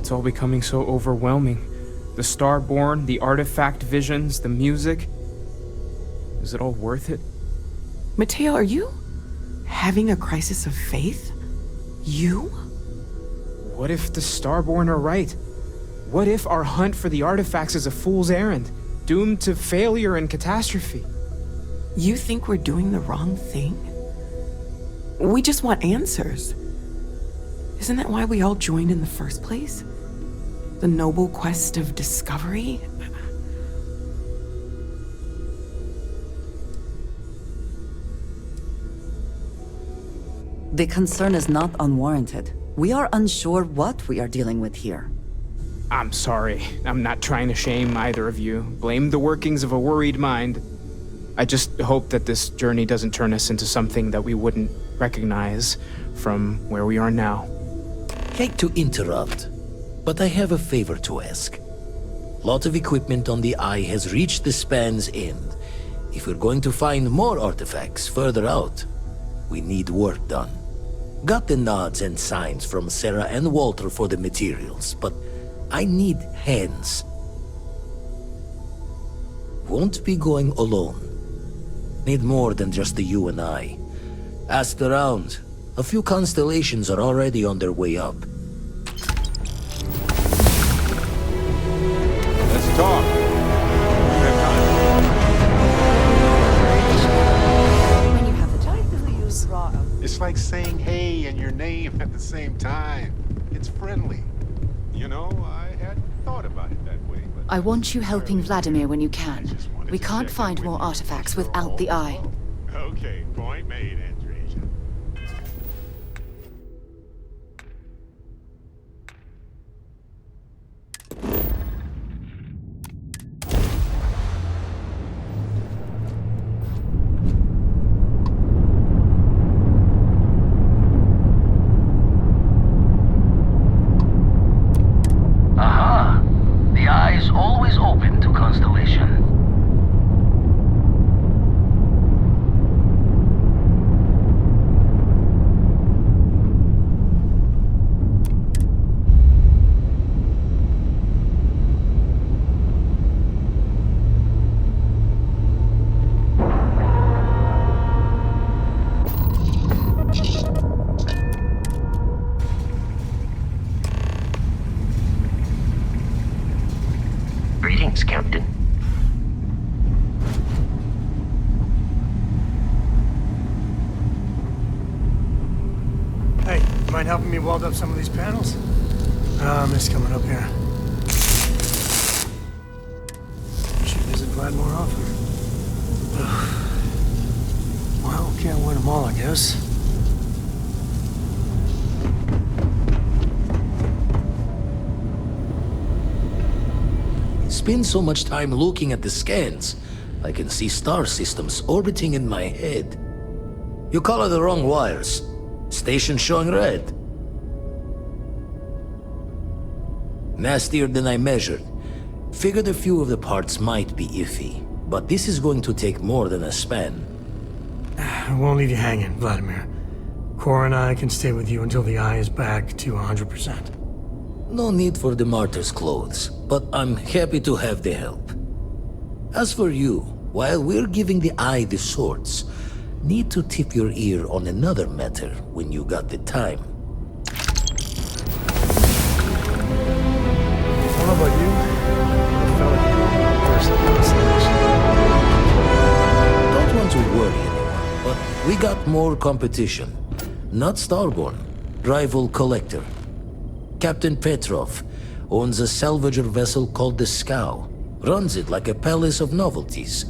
It's all becoming so overwhelming. The Starborn, the artifact visions, the music. Is it all worth it? Mateo, are you having a crisis of faith? You? What if the Starborn are right? What if our hunt for the artifacts is a fool's errand, doomed to failure and catastrophe? You think we're doing the wrong thing? We just want answers. Isn't that why we all joined in the first place? The noble quest of discovery? The concern is not unwarranted. We are unsure what we are dealing with here. I'm sorry. I'm not trying to shame either of you. Blame the workings of a worried mind. I just hope that this journey doesn't turn us into something that we wouldn't recognize from where we are now. Hate to interrupt, but I have a favor to ask. Lot of equipment on the Eye has reached the span's end. If we're going to find more artifacts further out, we need work done. Got the nods and signs from Sarah and Walter for the materials, but I need hands. Won't be going alone. Need more than just the you and I. Asked around. A few constellations are already on their way up. Let's talk. When you have the time. It's like saying hey and your name at the same time. It's friendly. You know, I hadn't thought about it that way, but... I want you helping Vladimir when you can. We can't find more artifacts without the Eye. Okay, point made, Andresia. Aha! The Eye is always open to Constellation. Greetings, Captain. Hey, you mind helping me weld up some of these panels? I miss coming up here. Should visit Vlad more often. Well, can't win them all, I guess. Spend so much time looking at the scans, I can see star systems orbiting in my head. You color the wrong wires. Station showing red. Nastier than I measured. Figured a few of the parts might be iffy, but this is going to take more than a span. I won't leave you hanging, Vladimir. Cora and I can stay with you until the Eye is back to 100%. No need for the martyr's clothes, but I'm happy to have the help. As for you, while we're giving the Eye the swords, need to tip your ear on another matter when you got the time. I don't know about you, I felt like you were the constellation. Don't want to worry anyone, but we got more competition. Not Starborn, rival collector. Captain Petrov owns a salvager vessel called the Scow. Runs it like a palace of novelties.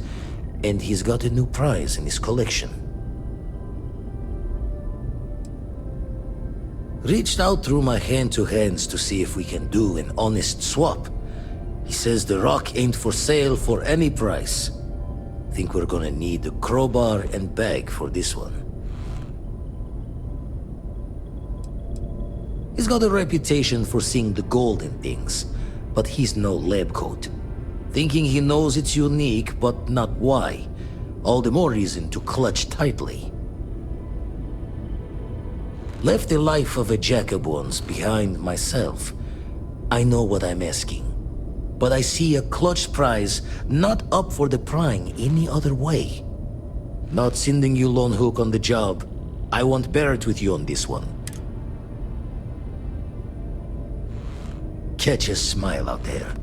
And he's got a new prize in his collection. Reached out through my hand-to-hands to see if we can do an honest swap. He says the rock ain't for sale for any price. Think we're gonna need a crowbar and bag for this one. He's got a reputation for seeing the gold in things, but he's no lab coat. Thinking he knows it's unique, but not why. All the more reason to clutch tightly. Left the life of a jackabones behind myself. I know what I'm asking, but I see a clutch prize not up for the prying any other way. Not sending you lone hook on the job. I won't bear it with you on this one. Catch a smile out there.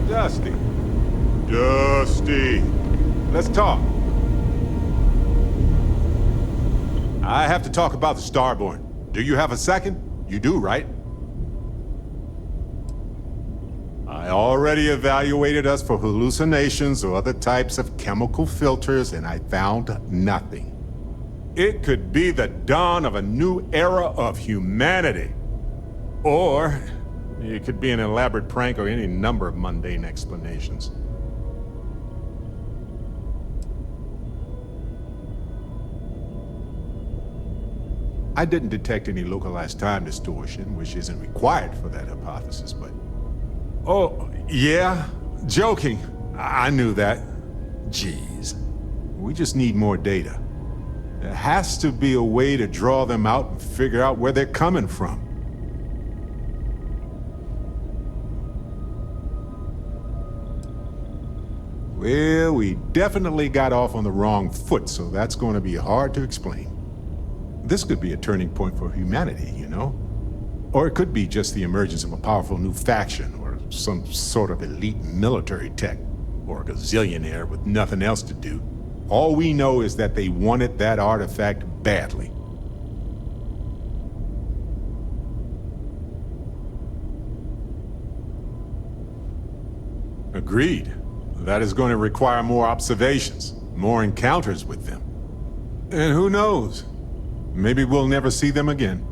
Dusty. Dusty. Let's talk. I have to talk about the Starborn. Do you have a second? You do, right? I already evaluated us for hallucinations or other types of chemical filters, and I found nothing. It could be the dawn of a new era of humanity. Or it could be an elaborate prank or any number of mundane explanations. I didn't detect any localized time distortion, which isn't required for that hypothesis, but... Oh, yeah? Joking. I knew that. Jeez. We just need more data. There has to be a way to draw them out and figure out where they're coming from. Well, we definitely got off on the wrong foot, so that's going to be hard to explain. This could be a turning point for humanity, you know? Or it could be just the emergence of a powerful new faction, or some sort of elite military tech, or a gazillionaire with nothing else to do. All we know is that they wanted that artifact badly. Agreed. That is going to require more observations, more encounters with them. And who knows? Maybe we'll never see them again.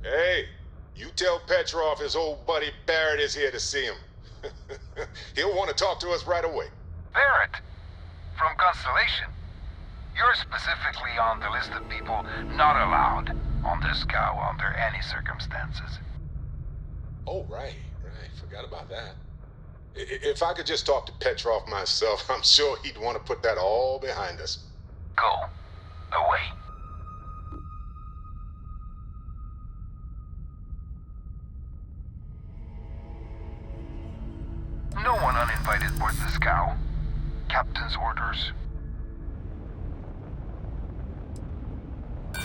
Hey, you tell Petrov his old buddy Barrett is here to see him. He'll want to talk to us right away. Barrett, from Constellation. You're specifically on the list of people not allowed. on the scow under any circumstances. Oh, right. Forgot about that. If I could just talk to Petrov myself, I'm sure he'd want to put that all behind us. Go. Away. No one uninvited boards the scow. Captain's orders.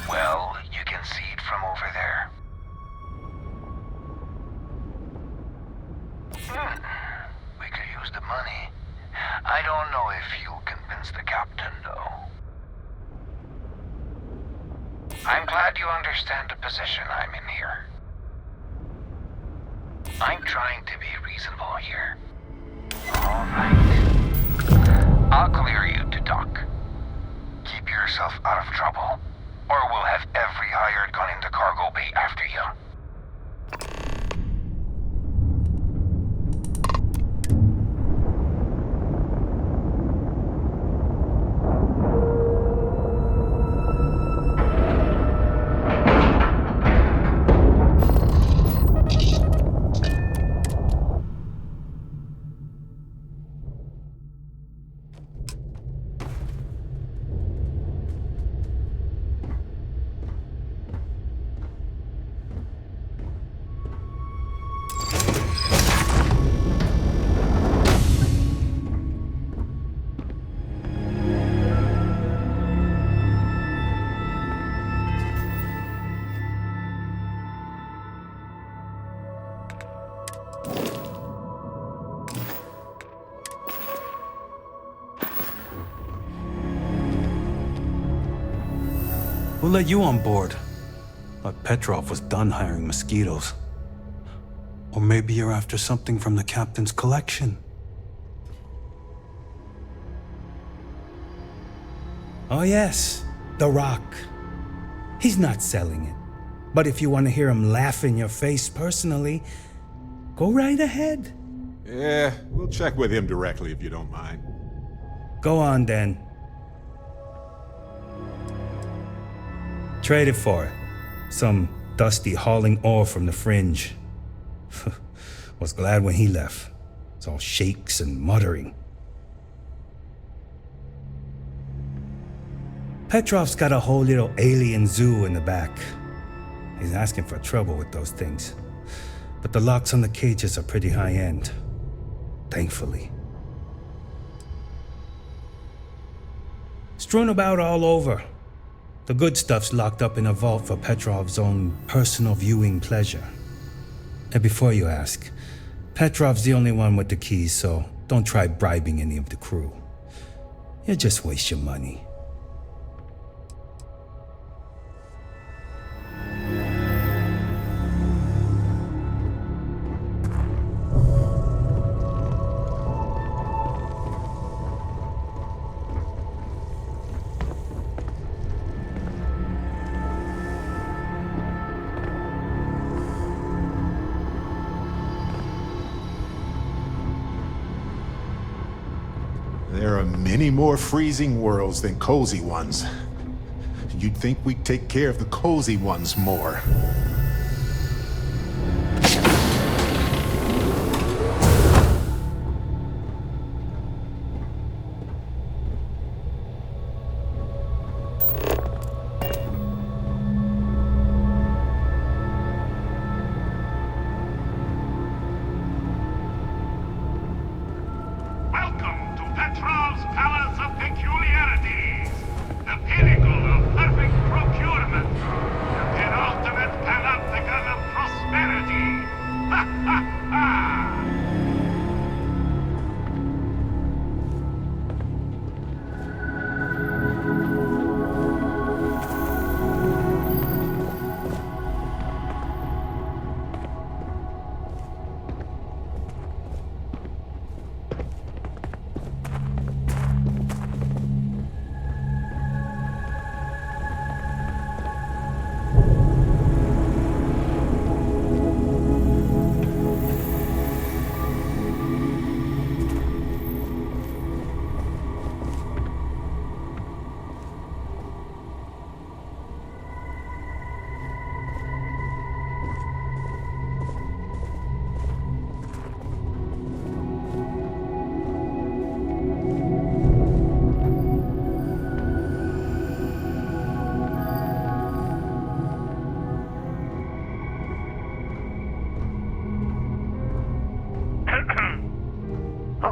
Well, you can see it from over there. We could use the money. I don't know if you'll convince the captain, though. I'm glad you understand the position I'm in here. I'm trying to be reasonable here. All right. I'll clear you to dock. Keep yourself out of trouble, or we'll have every hired gun in the cargo bay after you. Who let you on board? Thought Petrov was done hiring mosquitoes. Or maybe you're after something from the captain's collection. Oh yes, The Rock. He's not selling it. But if you want to hear him laugh in your face personally, go right ahead. Yeah, we'll check with him directly if you don't mind. Go on then. Trade it for it. Some dusty hauling ore from the fringe. Was glad when he left. It's all shakes and muttering. Petrov's got a whole little alien zoo in the back. He's asking for trouble with those things. But the locks on the cages are pretty high-end. Thankfully. Strewn about all over. The good stuff's locked up in a vault for Petrov's own personal viewing pleasure. And before you ask, Petrov's the only one with the keys, so don't try bribing any of the crew. You'll just waste your money. There are many more freezing worlds than cozy ones. You'd think we'd take care of the cozy ones more. Pinnacle of perfect procurement. The penultimate panoply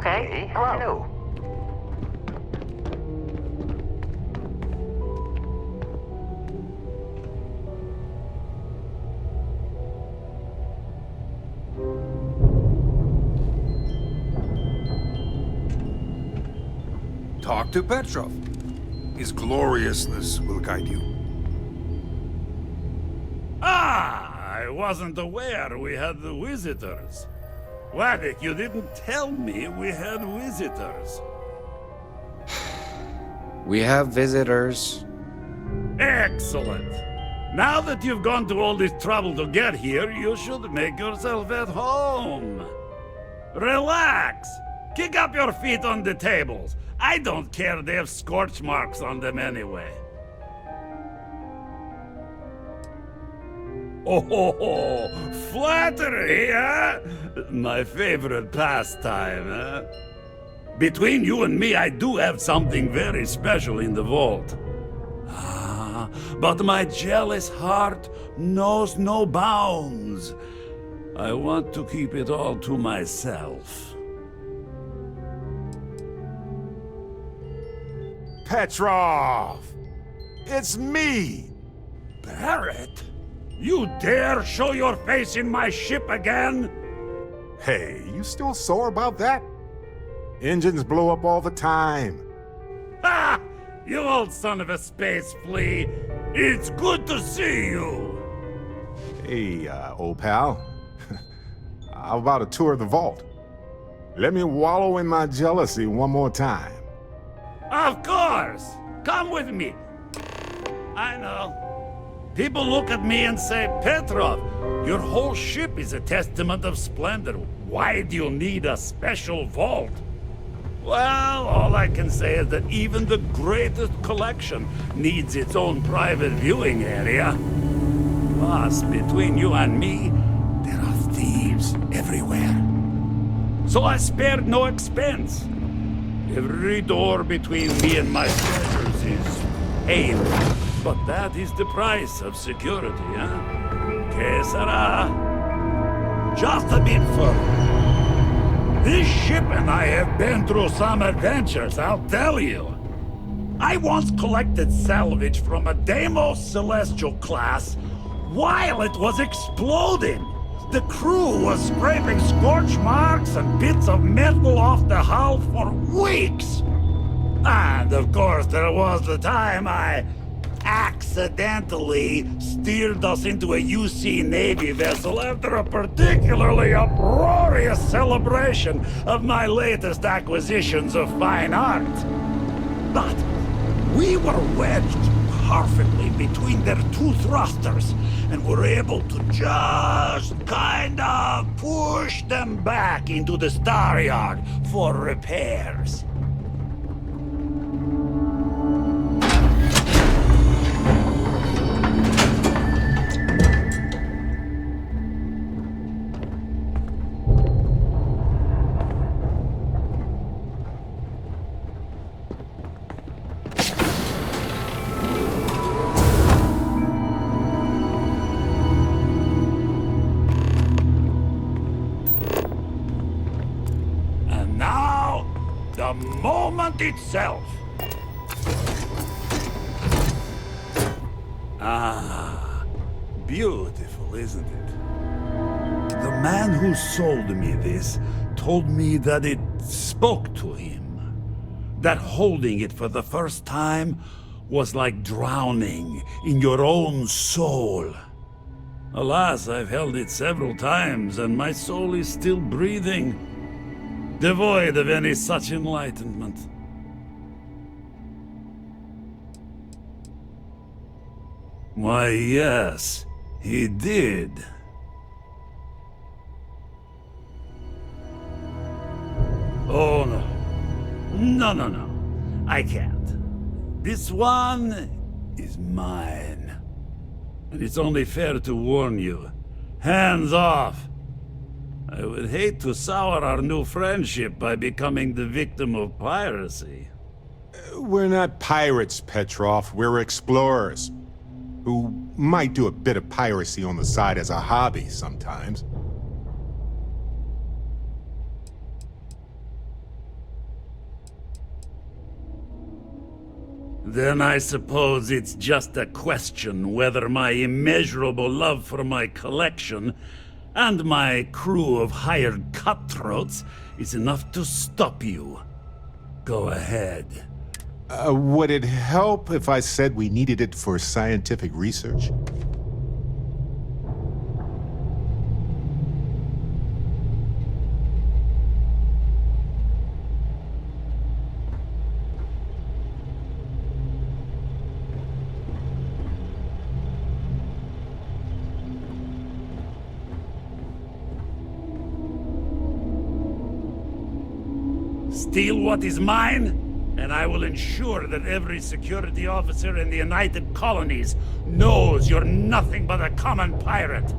Okay, hello. Talk to Petrov. His gloriousness will guide you. Ah, I wasn't aware we had the visitors. Waddick, you didn't tell me we had visitors. We have visitors. Excellent. Now that you've gone to all this trouble to get here, you should make yourself at home. Relax. Kick up your feet on the tables. I don't care, they have scorch marks on them anyway. Oh, flattery, huh? My favorite pastime, huh? Between you and me, I do have something very special in the vault. Ah, but my jealous heart knows no bounds. I want to keep it all to myself. Petrov! It's me! Barrett? You dare show your face in my ship again? Hey, you still sore about that? Engines blow up all the time. Ha! You old son of a space flea! It's good to see you! Hey, old pal. How about a tour of the vault? Let me wallow in my jealousy one more time. Of course! Come with me! I know. People look at me and say, Petrov, your whole ship is a testament of splendor. Why do you need a special vault? Well, all I can say is that even the greatest collection needs its own private viewing area. Plus, between you and me, there are thieves everywhere. So I spared no expense. Every door between me and my treasures is paid. But that is the price of security, huh? Que sera? Just a bit further. This ship and I have been through some adventures, I'll tell you. I once collected salvage from a Deimos Celestial class while it was exploding. The crew was scraping scorch marks and bits of metal off the hull for weeks. And of course, there was the time I accidentally steered us into a UC Navy vessel after a particularly uproarious celebration of my latest acquisitions of fine art. But we were wedged perfectly between their two thrusters and were able to just kind of push them back into the Star Yard for repairs. Itself. Ah, beautiful, isn't it? The man who sold me this told me that it spoke to him. That holding it for the first time was like drowning in your own soul. Alas, I've held it several times and my soul is still breathing, devoid of any such enlightenment. Why, yes, he did. Oh, no. No. I can't. This one is mine. And it's only fair to warn you. Hands off! I would hate to sour our new friendship by becoming the victim of piracy. We're not pirates, Petrov. We're explorers. Who might do a bit of piracy on the side as a hobby sometimes. Then I suppose it's just a question whether my immeasurable love for my collection and my crew of hired cutthroats is enough to stop you. Go ahead. Would it help if I said we needed it for scientific research? Steal what is mine, and I will ensure that every security officer in the United Colonies knows you're nothing but a common pirate.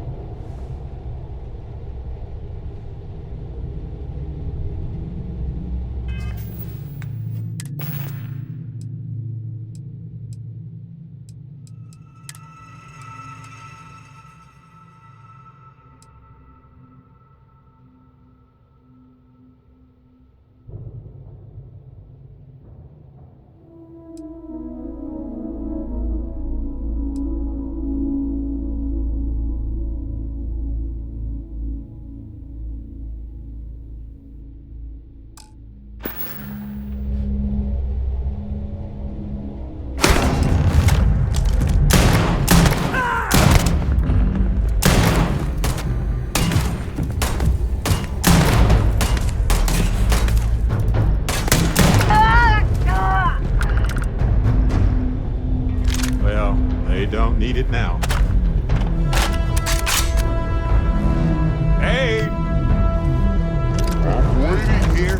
They don't need it now. Hey! I'm waiting here.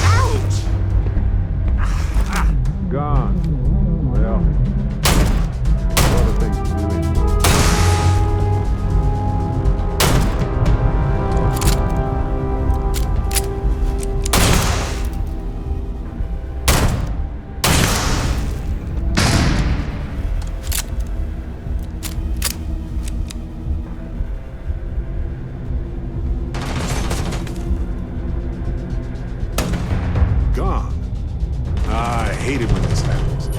Ouch! Gone. Well, what are things to do anyway? Gone. I hate it when this happens.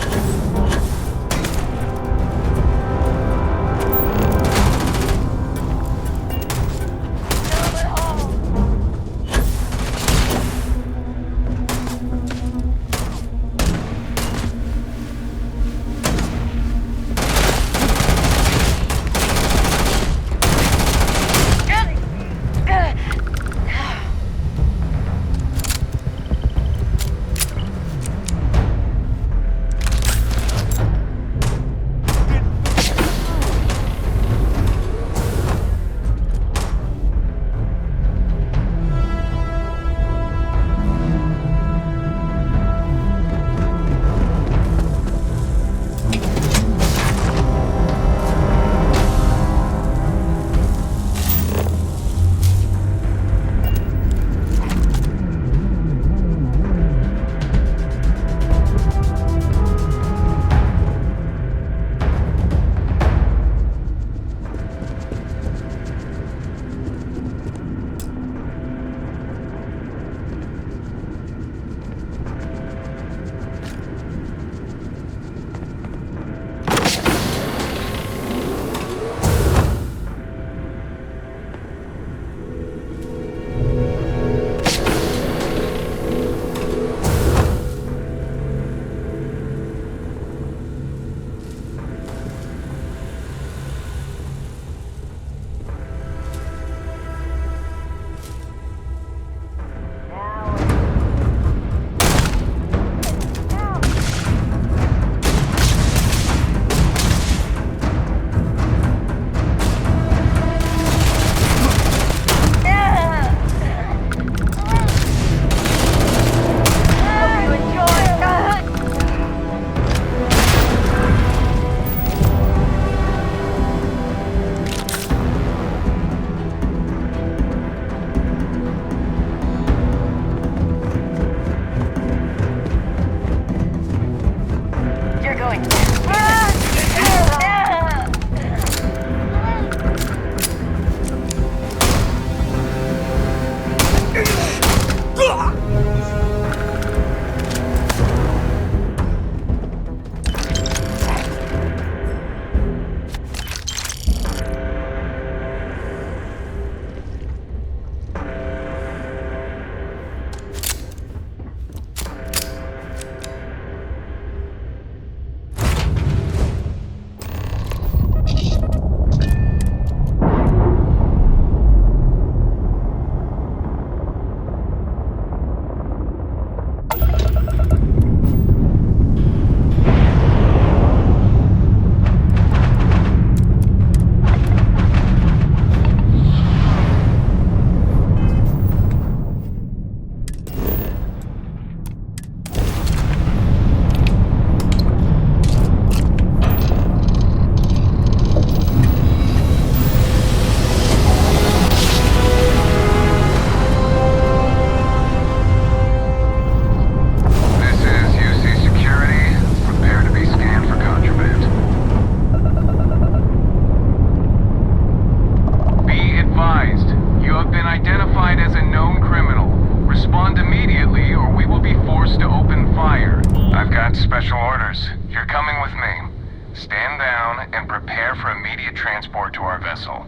as a known criminal. Respond immediately or we will be forced to open fire. I've got special orders. You're coming with me. Stand down and prepare for immediate transport to our vessel.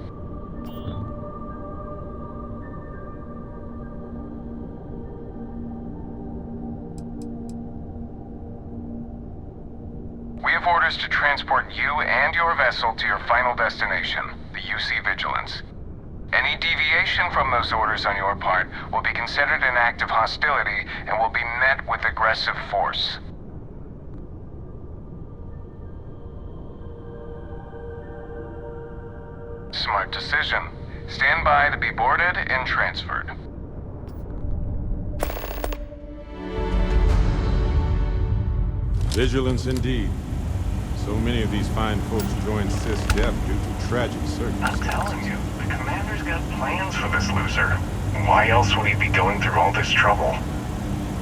We have orders to transport you and your vessel to your final destination, the UC Vigilance. Any deviation from those orders on your part will be considered an act of hostility and will be met with aggressive force. Smart decision. Stand by to be boarded and transferred. Vigilance indeed. So many of these fine folks joined SysDef due to tragic circumstances. I'm telling you, the commander's got plans for this loser. Why else would he be going through all this trouble?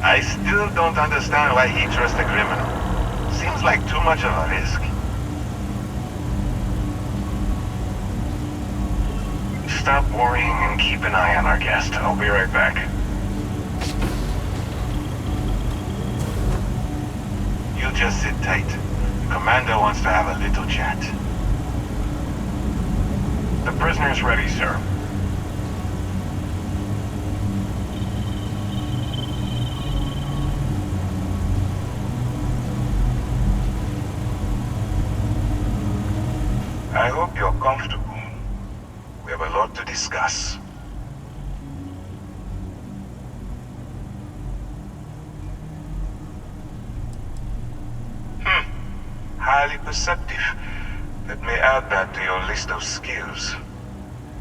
I still don't understand why he trusts a criminal. Seems like too much of a risk. Stop worrying and keep an eye on our guest. I'll be right back. You just sit tight. The commander wants to have a little chat. The prisoner's ready, sir. I hope you're comfortable. We have a lot to discuss. Highly perceptive. Let me add that to your list of skills.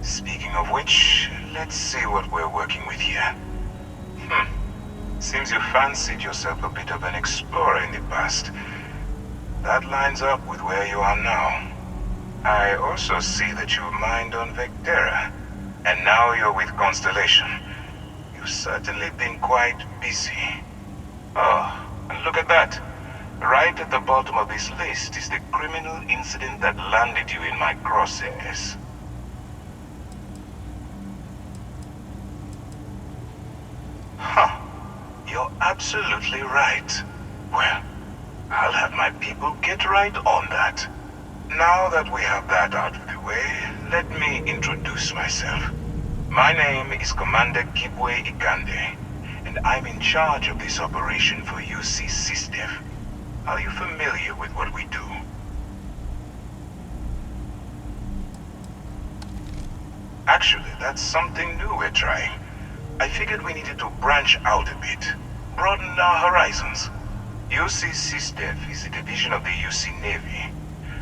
Speaking of which, let's see what we're working with here. Seems you fancied yourself a bit of an explorer in the past. That lines up with where you are now. I also see that you mined on Vectera, and now you're with Constellation. You've certainly been quite busy. Oh, and look at that. Right at the bottom of this list is the criminal incident that landed you in my crosshairs. Huh. You're absolutely right. Well, I'll have my people get right on that. Now that we have that out of the way, let me introduce myself. My name is Commander Kibwe Ikande, and I'm in charge of this operation for UC SysDef. Are you familiar with what we do? Actually, that's something new we're trying. I figured we needed to branch out a bit, broaden our horizons. UC SysDef is a division of the UC Navy.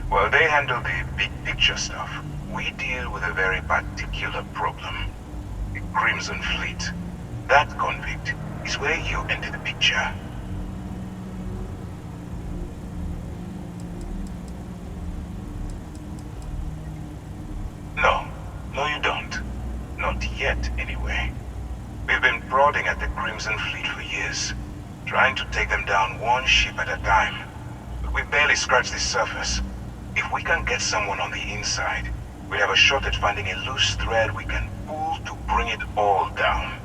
While they handle the big picture stuff, we deal with a very particular problem. The Crimson Fleet. That convict is where you enter the picture. No, you don't. Not yet, anyway. We've been prodding at the Crimson Fleet for years, trying to take them down one ship at a time. But we barely scratched the surface. If we can get someone on the inside, we have a shot at finding a loose thread we can pull to bring it all down.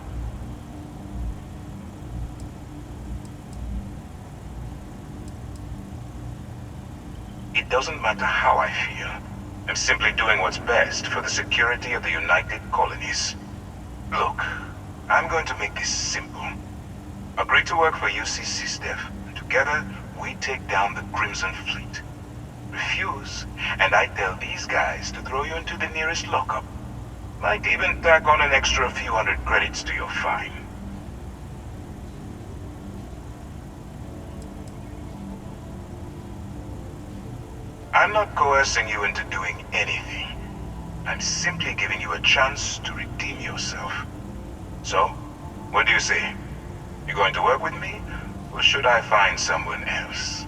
It doesn't matter how I feel. I'm simply doing what's best for the security of the United Colonies. Look, I'm going to make this simple. Agree to work for UC SysDef, and together we take down the Crimson Fleet. Refuse, and I tell these guys to throw you into the nearest lockup. Might even tack on an extra few hundred credits to your fine. I'm not coercing you into doing anything. I'm simply giving you a chance to redeem yourself. So, what do you say? You going to work with me, or should I find someone else?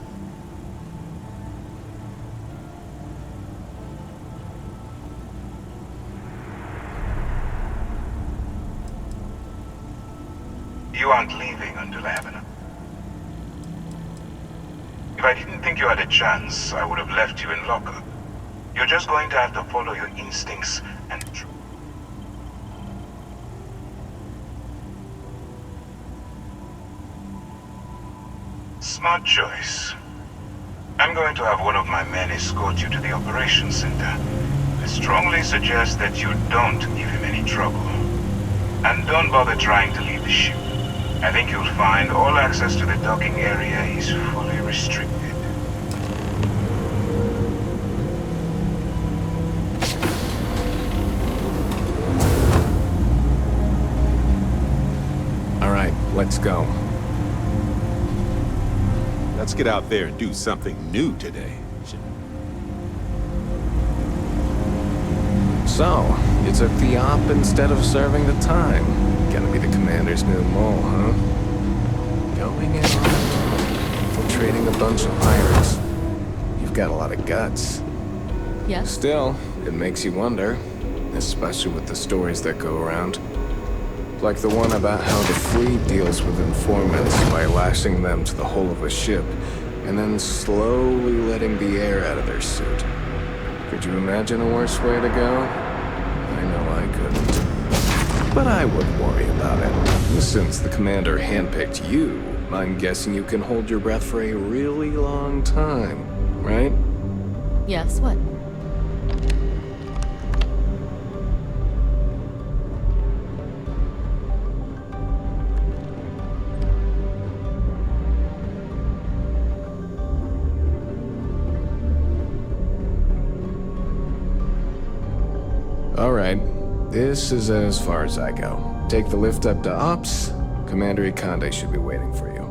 You aren't leaving until I have enough. If I didn't think you had a chance, I would have left you in lockup. You're just going to have to follow your instincts and... Smart choice. I'm going to have one of my men escort you to the operations center. I strongly suggest that you don't give him any trouble. And don't bother trying to leave the ship. I think you'll find all access to the docking area is fully restricted. All right, let's go. Let's get out there and do something new today. So, you took the op instead of serving the time. Gonna be the commander's new mole, huh? Going in on infiltrating a bunch of pirates. You've got a lot of guts. Yes? Still, it makes you wonder, especially with the stories that go around. Like the one about how the fleet deals with informants by lashing them to the hull of a ship, and then slowly letting the air out of their suit. Could you imagine a worse way to go? I know I couldn't. But I wouldn't worry about it. Since the commander handpicked you, I'm guessing you can hold your breath for a really long time, right? Yes, what? All right, this is as far as I go. Take the lift up to Ops. Commander Ikande should be waiting for you.